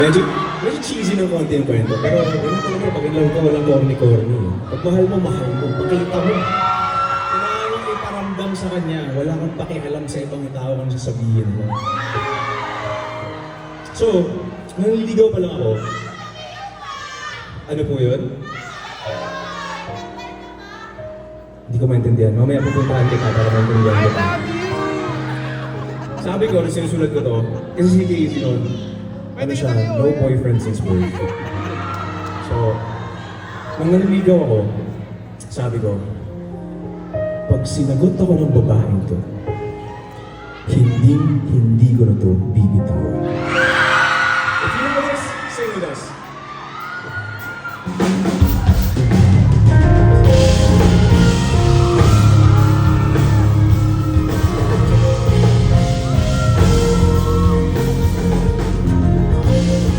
Medyo, medyo cheesy ng konti yung kwento. Pero ganun talaga, pag in love ka, walang corny-corny. Pag mahal mo, mahal mo. Pakita mo. Kailangan mo iparamdam sa kanya. Wala kang pakialam sa ibang tao kung sasabihin mo. So, naliligaw pa lang ako. Ano po yun? Hindi ko maintindihan. Mamaya pupuntahan kita para maintindihan ko. Sabi ko, nung sinusulat ko to, kasi si Casey noon, ano siya, no boyfriend since birth. So, nung naniligaw ako, sabi ko, pag sinagot ako ng babaeng to, hindi ko na to bibitaw. If you know this, sing with us.